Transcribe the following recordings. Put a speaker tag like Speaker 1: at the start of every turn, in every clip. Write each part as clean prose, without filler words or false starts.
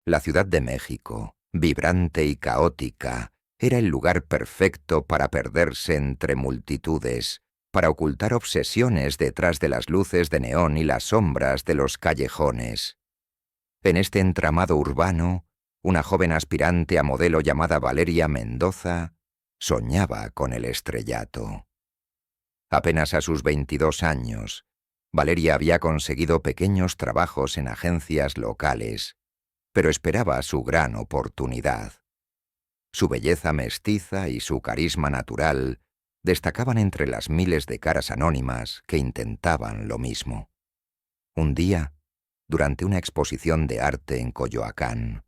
Speaker 1: La Ciudad de México, vibrante y caótica, era el lugar perfecto para perderse entre multitudes, para ocultar obsesiones detrás de las luces de neón y las sombras de los callejones. En este entramado urbano, una joven aspirante a modelo llamada Valeria Mendoza soñaba con el estrellato. Apenas a sus 22 años, Valeria había conseguido pequeños trabajos en agencias locales, pero esperaba su gran oportunidad. Su belleza mestiza y su carisma natural destacaban entre las miles de caras anónimas que intentaban lo mismo. Un día, durante una exposición de arte en Coyoacán,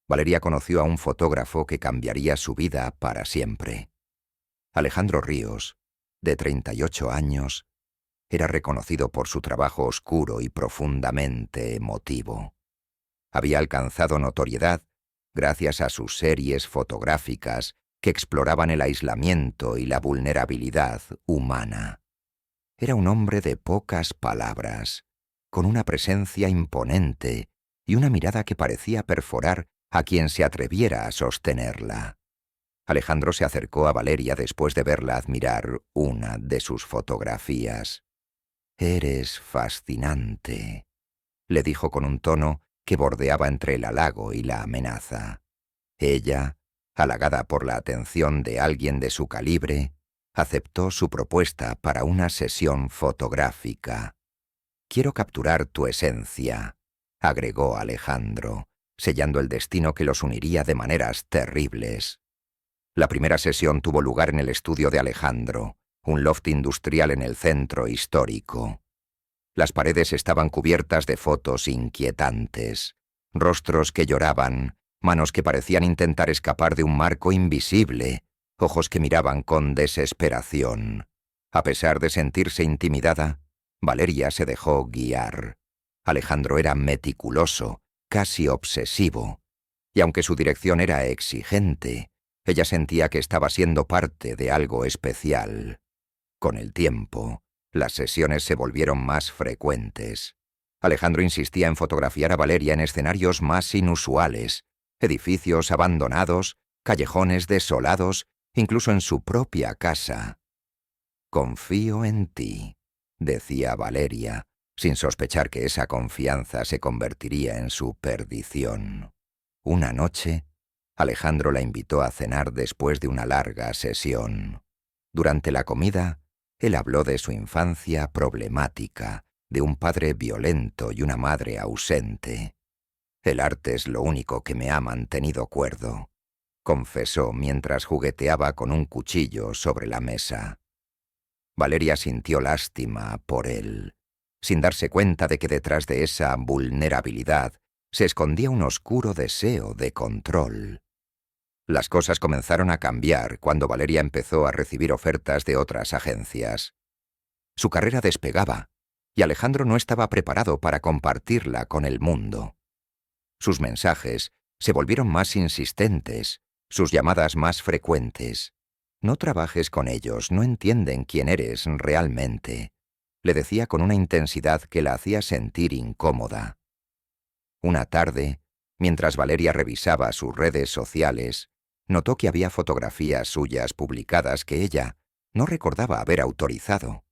Speaker 1: Valeria conoció a un fotógrafo que cambiaría su vida para siempre. Alejandro Ríos, de 38 años, era reconocido por su trabajo oscuro y profundamente emotivo. Había alcanzado notoriedad gracias a sus series fotográficas que exploraban el aislamiento y la vulnerabilidad humana. Era un hombre de pocas palabras, con una presencia imponente y una mirada que parecía perforar a quien se atreviera a sostenerla. Alejandro se acercó a Valeria después de verla admirar una de sus fotografías. «Eres fascinante», le dijo con un tono que bordeaba entre el halago y la amenaza. Ella, halagada por la atención de alguien de su calibre, aceptó su propuesta para una sesión fotográfica. «Quiero capturar tu esencia», agregó Alejandro, sellando el destino que los uniría de maneras terribles. La primera sesión tuvo lugar en el estudio de Alejandro, un loft industrial en el centro histórico. Las paredes estaban cubiertas de fotos inquietantes, rostros que lloraban, manos que parecían intentar escapar de un marco invisible, ojos que miraban con desesperación. A pesar de sentirse intimidada, Valeria se dejó guiar. Alejandro era meticuloso, casi obsesivo, y aunque su dirección era exigente, ella sentía que estaba siendo parte de algo especial. Con el tiempo, las sesiones se volvieron más frecuentes. Alejandro insistía en fotografiar a Valeria en escenarios más inusuales, edificios abandonados, callejones desolados, incluso en su propia casa. «Confío en ti», decía Valeria, sin sospechar que esa confianza se convertiría en su perdición. Una noche, Alejandro la invitó a cenar después de una larga sesión. Durante la comida, él habló de su infancia problemática, de un padre violento y una madre ausente. «El arte es lo único que me ha mantenido cuerdo», confesó mientras jugueteaba con un cuchillo sobre la mesa. Valeria sintió lástima por él, sin darse cuenta de que detrás de esa vulnerabilidad se escondía un oscuro deseo de control. Las cosas comenzaron a cambiar cuando Valeria empezó a recibir ofertas de otras agencias. Su carrera despegaba, y Alejandro no estaba preparado para compartirla con el mundo. Sus mensajes se volvieron más insistentes, sus llamadas más frecuentes. «No trabajes con ellos, no entienden quién eres realmente», le decía con una intensidad que la hacía sentir incómoda. Una tarde, mientras Valeria revisaba sus redes sociales, notó que había fotografías suyas publicadas que ella no recordaba haber autorizado.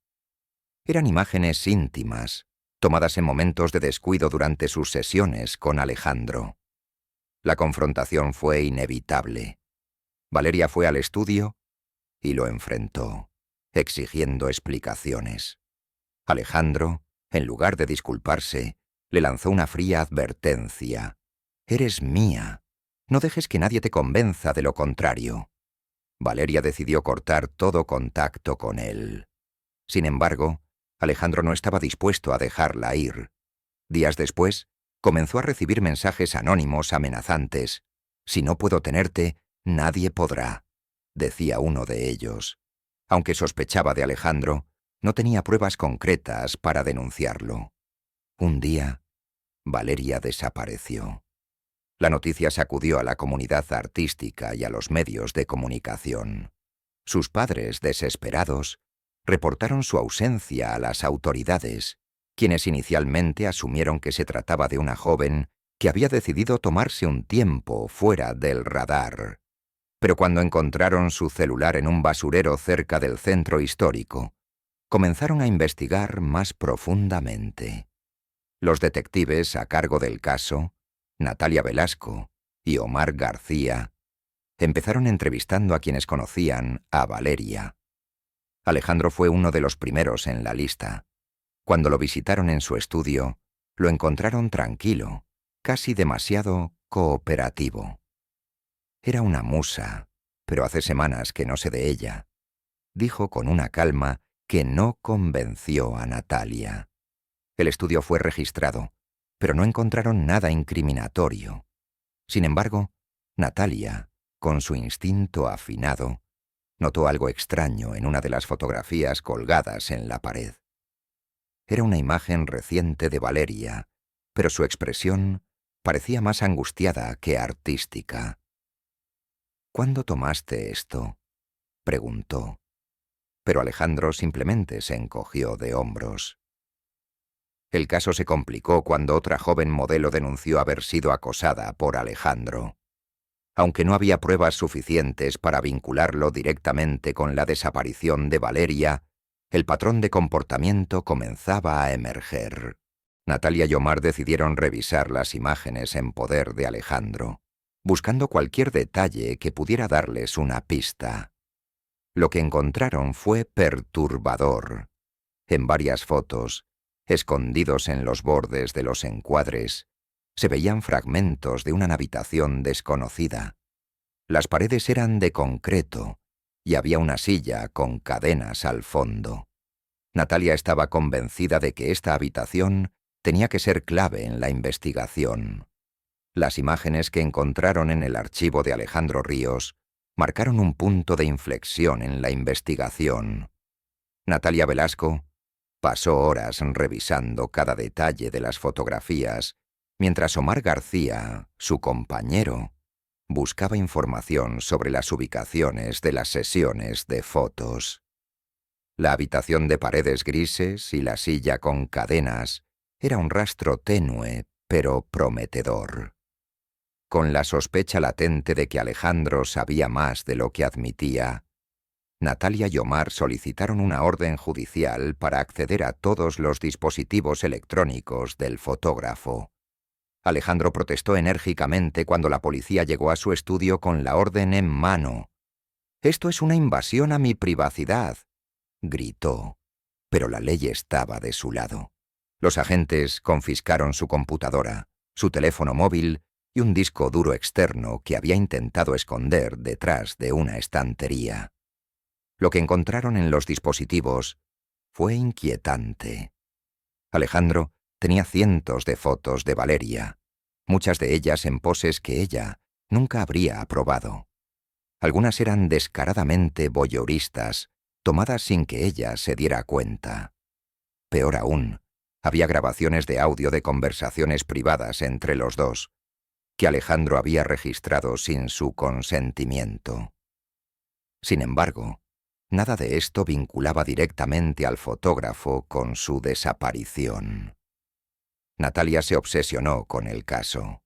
Speaker 1: Eran imágenes íntimas, tomadas en momentos de descuido durante sus sesiones con Alejandro. La confrontación fue inevitable. Valeria fue al estudio y lo enfrentó, exigiendo explicaciones. Alejandro, en lugar de disculparse, le lanzó una fría advertencia. «Eres mía. No dejes que nadie te convenza de lo contrario». Valeria decidió cortar todo contacto con él. Sin embargo, Alejandro no estaba dispuesto a dejarla ir. Días después, comenzó a recibir mensajes anónimos amenazantes. «Si no puedo tenerte, nadie podrá», decía uno de ellos. Aunque sospechaba de Alejandro, no tenía pruebas concretas para denunciarlo. Un día, Valeria desapareció. La noticia sacudió a la comunidad artística y a los medios de comunicación. Sus padres, desesperados, reportaron su ausencia a las autoridades, quienes inicialmente asumieron que se trataba de una joven que había decidido tomarse un tiempo fuera del radar. Pero cuando encontraron su celular en un basurero cerca del centro histórico, comenzaron a investigar más profundamente. Los detectives a cargo del caso, Natalia Velasco y Omar García, empezaron entrevistando a quienes conocían a Valeria. Alejandro fue uno de los primeros en la lista. Cuando lo visitaron en su estudio, lo encontraron tranquilo, casi demasiado cooperativo. Era una musa, pero hace semanas que no sé de ella, dijo con una calma que no convenció a Natalia. El estudio fue registrado, pero no encontraron nada incriminatorio. Sin embargo, Natalia, con su instinto afinado, notó algo extraño en una de las fotografías colgadas en la pared. Era una imagen reciente de Valeria, pero su expresión parecía más angustiada que artística. «¿Cuándo tomaste esto?», preguntó. Pero Alejandro simplemente se encogió de hombros. El caso se complicó cuando otra joven modelo denunció haber sido acosada por Alejandro. Aunque no había pruebas suficientes para vincularlo directamente con la desaparición de Valeria, el patrón de comportamiento comenzaba a emerger. Natalia y Omar decidieron revisar las imágenes en poder de Alejandro, buscando cualquier detalle que pudiera darles una pista. Lo que encontraron fue perturbador. En varias fotos, escondidos en los bordes de los encuadres, se veían fragmentos de una habitación desconocida. Las paredes eran de concreto y había una silla con cadenas al fondo. Natalia estaba convencida de que esta habitación tenía que ser clave en la investigación. Las imágenes que encontraron en el archivo de Alejandro Ríos marcaron un punto de inflexión en la investigación. Natalia Velasco pasó horas revisando cada detalle de las fotografías, mientras Omar García, su compañero, buscaba información sobre las ubicaciones de las sesiones de fotos. La habitación de paredes grises y la silla con cadenas era un rastro tenue, pero prometedor. Con la sospecha latente de que Alejandro sabía más de lo que admitía, Natalia y Omar solicitaron una orden judicial para acceder a todos los dispositivos electrónicos del fotógrafo. Alejandro protestó enérgicamente cuando la policía llegó a su estudio con la orden en mano. «Esto es una invasión a mi privacidad», gritó, pero la ley estaba de su lado. Los agentes confiscaron su computadora, su teléfono móvil y un disco duro externo que había intentado esconder detrás de una estantería. Lo que encontraron en los dispositivos fue inquietante. Alejandro tenía cientos de fotos de Valeria, muchas de ellas en poses que ella nunca habría aprobado. Algunas eran descaradamente voyeuristas, tomadas sin que ella se diera cuenta. Peor aún, había grabaciones de audio de conversaciones privadas entre los dos, que Alejandro había registrado sin su consentimiento. Sin embargo, nada de esto vinculaba directamente al fotógrafo con su desaparición. Natalia se obsesionó con el caso.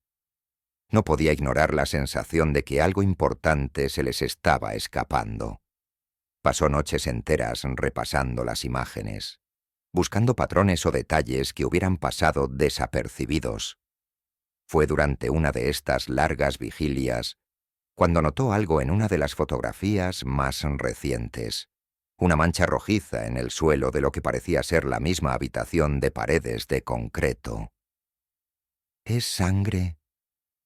Speaker 1: No podía ignorar la sensación de que algo importante se les estaba escapando. Pasó noches enteras repasando las imágenes, buscando patrones o detalles que hubieran pasado desapercibidos. Fue durante una de estas largas vigilias cuando notó algo en una de las fotografías más recientes, una mancha rojiza en el suelo de lo que parecía ser la misma habitación de paredes de concreto. «¿Es sangre?»,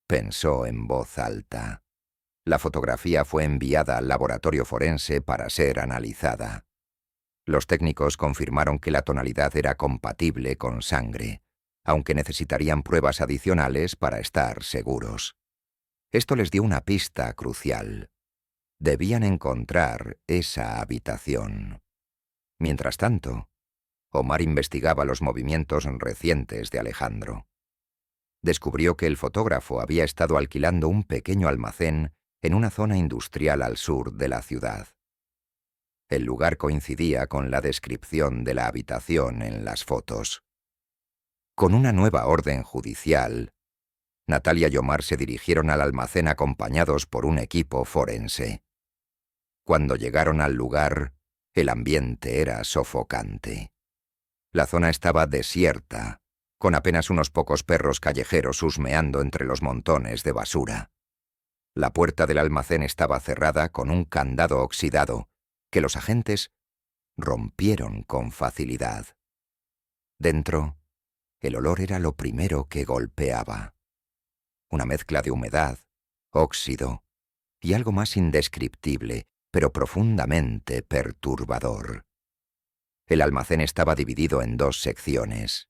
Speaker 1: pensó en voz alta. La fotografía fue enviada al laboratorio forense para ser analizada. Los técnicos confirmaron que la tonalidad era compatible con sangre, aunque necesitarían pruebas adicionales para estar seguros. Esto les dio una pista crucial. Debían encontrar esa habitación. Mientras tanto, Omar investigaba los movimientos recientes de Alejandro. Descubrió que el fotógrafo había estado alquilando un pequeño almacén en una zona industrial al sur de la ciudad. El lugar coincidía con la descripción de la habitación en las fotos. Con una nueva orden judicial, Natalia y Omar se dirigieron al almacén acompañados por un equipo forense. Cuando llegaron al lugar, el ambiente era sofocante. La zona estaba desierta, con apenas unos pocos perros callejeros husmeando entre los montones de basura. La puerta del almacén estaba cerrada con un candado oxidado, que los agentes rompieron con facilidad. Dentro, el olor era lo primero que golpeaba. Una mezcla de humedad, óxido y algo más indescriptible, pero profundamente perturbador. El almacén estaba dividido en dos secciones.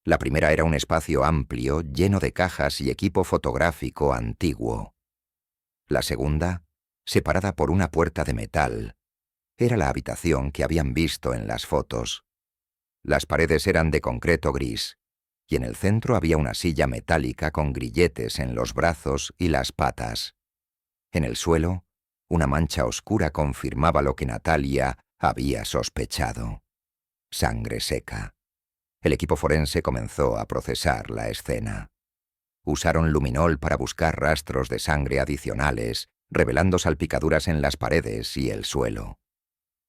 Speaker 1: La primera era un espacio amplio, lleno de cajas y equipo fotográfico antiguo. La segunda, separada por una puerta de metal, era la habitación que habían visto en las fotos. Las paredes eran de concreto gris, y en el centro había una silla metálica con grilletes en los brazos y las patas. En el suelo, una mancha oscura confirmaba lo que Natalia había sospechado: sangre seca. El equipo forense comenzó a procesar la escena. Usaron luminol para buscar rastros de sangre adicionales, revelando salpicaduras en las paredes y el suelo.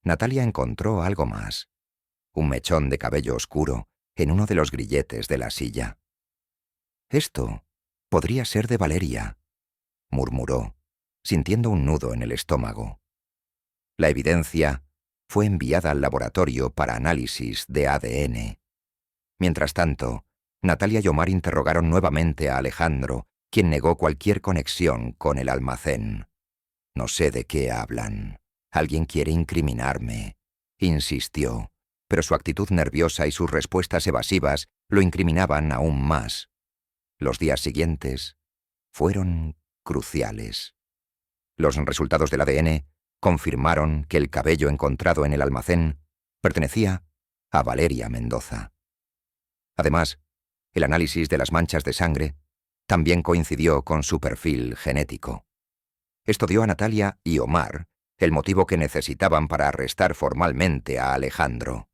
Speaker 1: Natalia encontró algo más: un mechón de cabello oscuro en uno de los grilletes de la silla. «Esto podría ser de Valeria», murmuró, sintiendo un nudo en el estómago. La evidencia fue enviada al laboratorio para análisis de ADN. Mientras tanto, Natalia y Omar interrogaron nuevamente a Alejandro, quien negó cualquier conexión con el almacén. «No sé de qué hablan. Alguien quiere incriminarme», insistió, pero su actitud nerviosa y sus respuestas evasivas lo incriminaban aún más. Los días siguientes fueron cruciales. Los resultados del ADN confirmaron que el cabello encontrado en el almacén pertenecía a Valeria Mendoza. Además, el análisis de las manchas de sangre también coincidió con su perfil genético. Esto dio a Natalia y Omar el motivo que necesitaban para arrestar formalmente a Alejandro.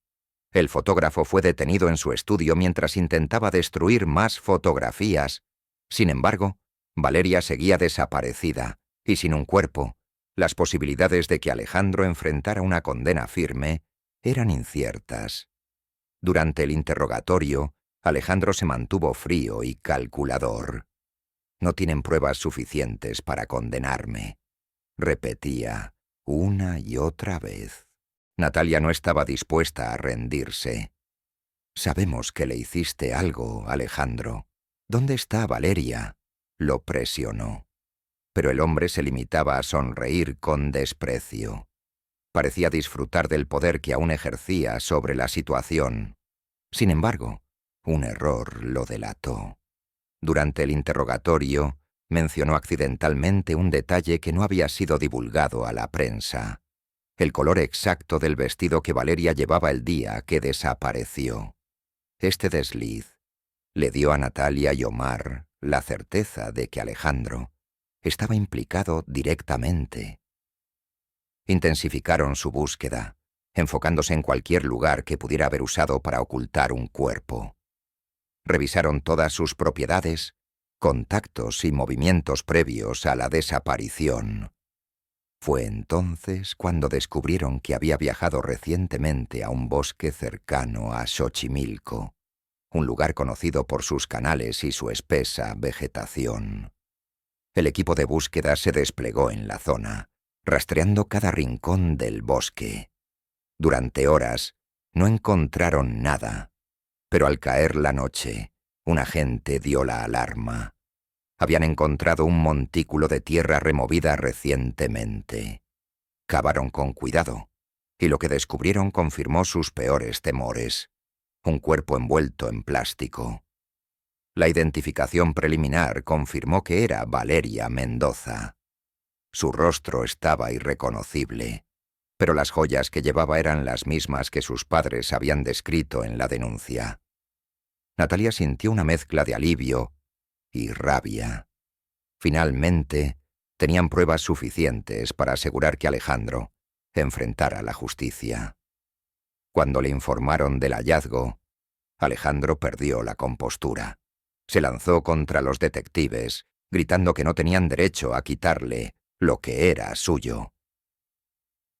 Speaker 1: El fotógrafo fue detenido en su estudio mientras intentaba destruir más fotografías. Sin embargo, Valeria seguía desaparecida, y sin un cuerpo, las posibilidades de que Alejandro enfrentara una condena firme eran inciertas. Durante el interrogatorio, Alejandro se mantuvo frío y calculador. «No tienen pruebas suficientes para condenarme», repetía una y otra vez. Natalia no estaba dispuesta a rendirse. «Sabemos que le hiciste algo, Alejandro. ¿Dónde está Valeria?», lo presionó. Pero el hombre se limitaba a sonreír con desprecio. Parecía disfrutar del poder que aún ejercía sobre la situación. Sin embargo, un error lo delató. Durante el interrogatorio, mencionó accidentalmente un detalle que no había sido divulgado a la prensa: el color exacto del vestido que Valeria llevaba el día que desapareció. Este desliz le dio a Natalia y Omar la certeza de que Alejandro estaba implicado directamente. Intensificaron su búsqueda, enfocándose en cualquier lugar que pudiera haber usado para ocultar un cuerpo. Revisaron todas sus propiedades, contactos y movimientos previos a la desaparición. Fue entonces cuando descubrieron que había viajado recientemente a un bosque cercano a Xochimilco, un lugar conocido por sus canales y su espesa vegetación. El equipo de búsqueda se desplegó en la zona, rastreando cada rincón del bosque. Durante horas no encontraron nada, pero al caer la noche, un agente dio la alarma. Habían encontrado un montículo de tierra removida recientemente. Cavaron con cuidado, y lo que descubrieron confirmó sus peores temores: un cuerpo envuelto en plástico. La identificación preliminar confirmó que era Valeria Mendoza. Su rostro estaba irreconocible, pero las joyas que llevaba eran las mismas que sus padres habían descrito en la denuncia. Natalia sintió una mezcla de alivio y rabia. Finalmente, tenían pruebas suficientes para asegurar que Alejandro enfrentara la justicia. Cuando le informaron del hallazgo, Alejandro perdió la compostura. Se lanzó contra los detectives, gritando que no tenían derecho a quitarle lo que era suyo.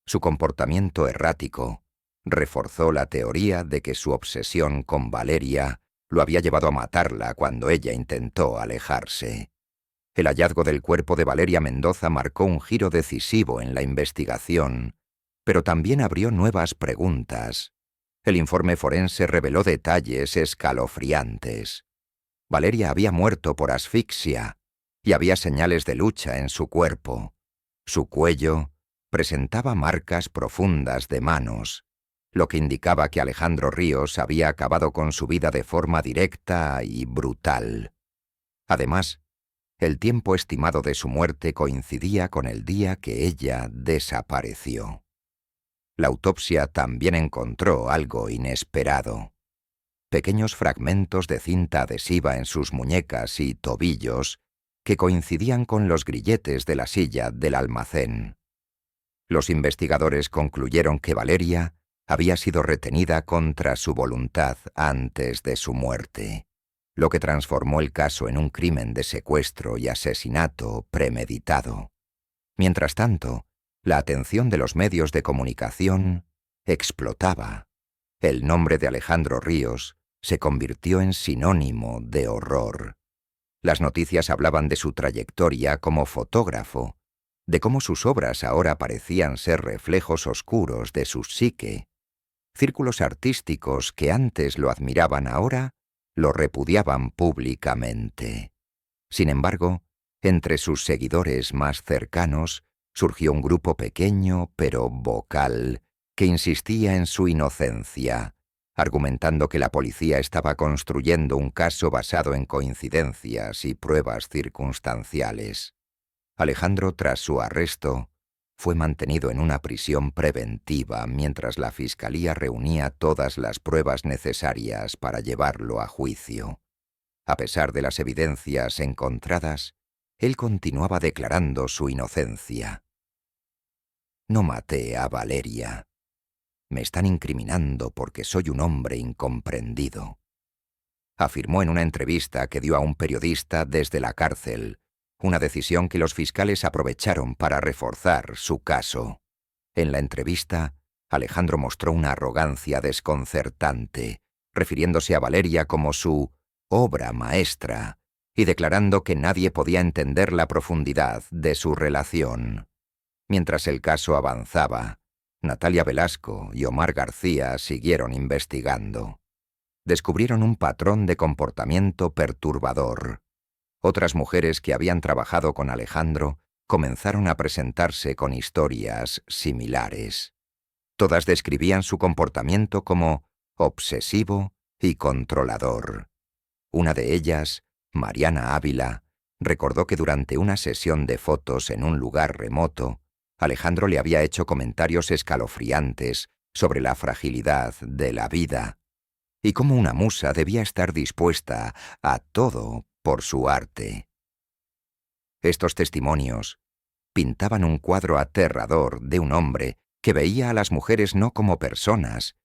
Speaker 1: Su comportamiento errático reforzó la teoría de que su obsesión con Valeria lo había llevado a matarla cuando ella intentó alejarse. El hallazgo del cuerpo de Valeria Mendoza marcó un giro decisivo en la investigación, pero también abrió nuevas preguntas. El informe forense reveló detalles escalofriantes. Valeria había muerto por asfixia y había señales de lucha en su cuerpo. Su cuello presentaba marcas profundas de manos, lo que indicaba que Alejandro Ríos había acabado con su vida de forma directa y brutal. Además, el tiempo estimado de su muerte coincidía con el día que ella desapareció. La autopsia también encontró algo inesperado. Pequeños fragmentos de cinta adhesiva en sus muñecas y tobillos que coincidían con los grilletes de la silla del almacén. Los investigadores concluyeron que Valeria había sido retenida contra su voluntad antes de su muerte, lo que transformó el caso en un crimen de secuestro y asesinato premeditado. Mientras tanto, la atención de los medios de comunicación explotaba. El nombre de Alejandro Ríos se convirtió en sinónimo de horror. Las noticias hablaban de su trayectoria como fotógrafo, de cómo sus obras ahora parecían ser reflejos oscuros de su psique. Círculos artísticos que antes lo admiraban ahora lo repudiaban públicamente. Sin embargo, entre sus seguidores más cercanos surgió un grupo pequeño pero vocal que insistía en su inocencia, argumentando que la policía estaba construyendo un caso basado en coincidencias y pruebas circunstanciales. Alejandro, tras su arresto, fue mantenido en una prisión preventiva mientras la fiscalía reunía todas las pruebas necesarias para llevarlo a juicio. A pesar de las evidencias encontradas, él continuaba declarando su inocencia. «No maté a Valeria. Me están incriminando porque soy un hombre incomprendido», afirmó en una entrevista que dio a un periodista desde la cárcel, una decisión que los fiscales aprovecharon para reforzar su caso. En la entrevista, Alejandro mostró una arrogancia desconcertante, refiriéndose a Valeria como su obra maestra y declarando que nadie podía entender la profundidad de su relación. Mientras el caso avanzaba, Natalia Velasco y Omar García siguieron investigando. Descubrieron un patrón de comportamiento perturbador. Otras mujeres que habían trabajado con Alejandro comenzaron a presentarse con historias similares. Todas describían su comportamiento como obsesivo y controlador. Una de ellas, Mariana Ávila, recordó que durante una sesión de fotos en un lugar remoto, Alejandro le había hecho comentarios escalofriantes sobre la fragilidad de la vida y cómo una musa debía estar dispuesta a todo por su arte. Estos testimonios pintaban un cuadro aterrador de un hombre que veía a las mujeres no como personas,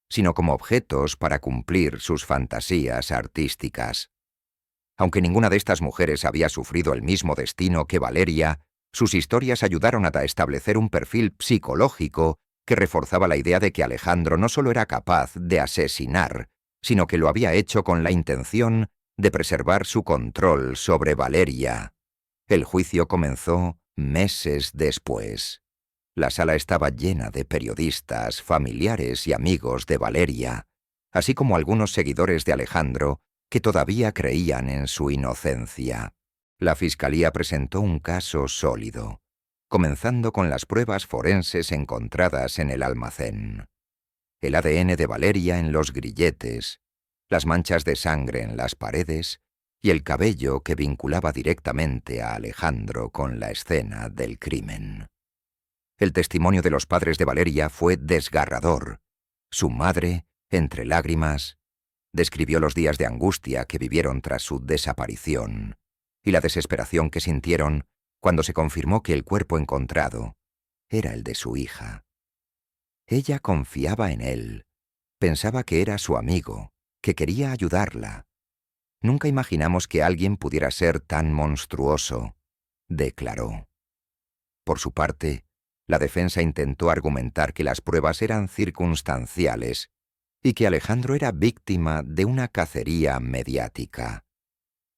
Speaker 1: sino como objetos para cumplir sus fantasías artísticas. Aunque ninguna de estas mujeres había sufrido el mismo destino que Valeria, sus historias ayudaron a establecer un perfil psicológico que reforzaba la idea de que Alejandro no solo era capaz de asesinar, sino que lo había hecho con la intención de preservar su control sobre Valeria. El juicio comenzó meses después. La sala estaba llena de periodistas, familiares y amigos de Valeria, así como algunos seguidores de Alejandro que todavía creían en su inocencia. La fiscalía presentó un caso sólido, comenzando con las pruebas forenses encontradas en el almacén. El ADN de Valeria en los grilletes, las manchas de sangre en las paredes y el cabello que vinculaba directamente a Alejandro con la escena del crimen. El testimonio de los padres de Valeria fue desgarrador. Su madre, entre lágrimas, describió los días de angustia que vivieron tras su desaparición y la desesperación que sintieron cuando se confirmó que el cuerpo encontrado era el de su hija. Ella confiaba en él, pensaba que era su amigo, que quería ayudarla. Nunca imaginamos que alguien pudiera ser tan monstruoso, declaró. Por su parte, la defensa intentó argumentar que las pruebas eran circunstanciales y que Alejandro era víctima de una cacería mediática.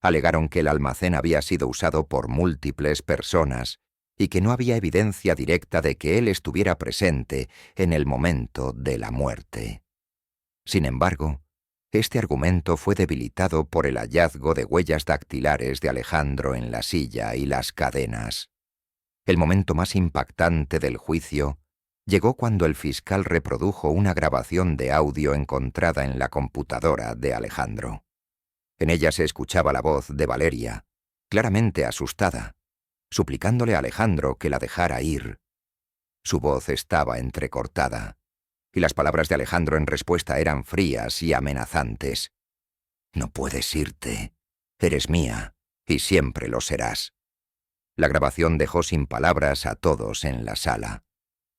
Speaker 1: Alegaron que el almacén había sido usado por múltiples personas y que no había evidencia directa de que él estuviera presente en el momento de la muerte. Sin embargo, este argumento fue debilitado por el hallazgo de huellas dactilares de Alejandro en la silla y las cadenas. El momento más impactante del juicio llegó cuando el fiscal reprodujo una grabación de audio encontrada en la computadora de Alejandro. En ella se escuchaba la voz de Valeria, claramente asustada, suplicándole a Alejandro que la dejara ir. Su voz estaba entrecortada, y las palabras de Alejandro en respuesta eran frías y amenazantes. «No puedes irte. Eres mía, y siempre lo serás». La grabación dejó sin palabras a todos en la sala.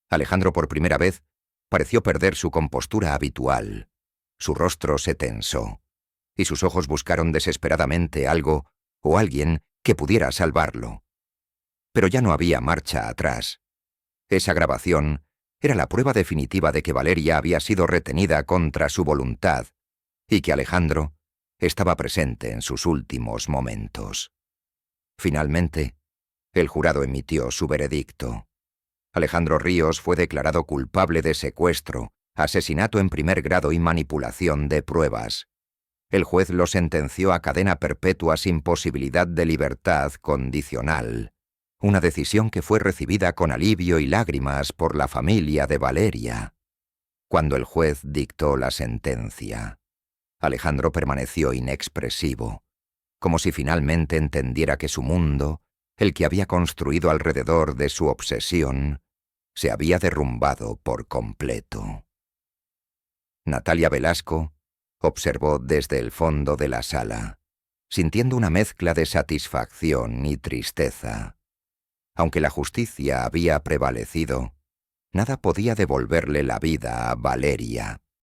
Speaker 1: Alejandro por primera vez pareció perder su compostura habitual. Su rostro se tensó, y sus ojos buscaron desesperadamente algo o alguien que pudiera salvarlo. Pero ya no había marcha atrás. Esa grabación era la prueba definitiva de que Valeria había sido retenida contra su voluntad y que Alejandro estaba presente en sus últimos momentos. Finalmente, el jurado emitió su veredicto. Alejandro Ríos fue declarado culpable de secuestro, asesinato en primer grado y manipulación de pruebas. El juez lo sentenció a cadena perpetua sin posibilidad de libertad condicional, una decisión que fue recibida con alivio y lágrimas por la familia de Valeria. Cuando el juez dictó la sentencia, Alejandro permaneció inexpresivo, como si finalmente entendiera que su mundo, el que había construido alrededor de su obsesión, se había derrumbado por completo. Natalia Velasco observó desde el fondo de la sala, sintiendo una mezcla de satisfacción y tristeza. Aunque la justicia había prevalecido, nada podía devolverle la vida a Valeria.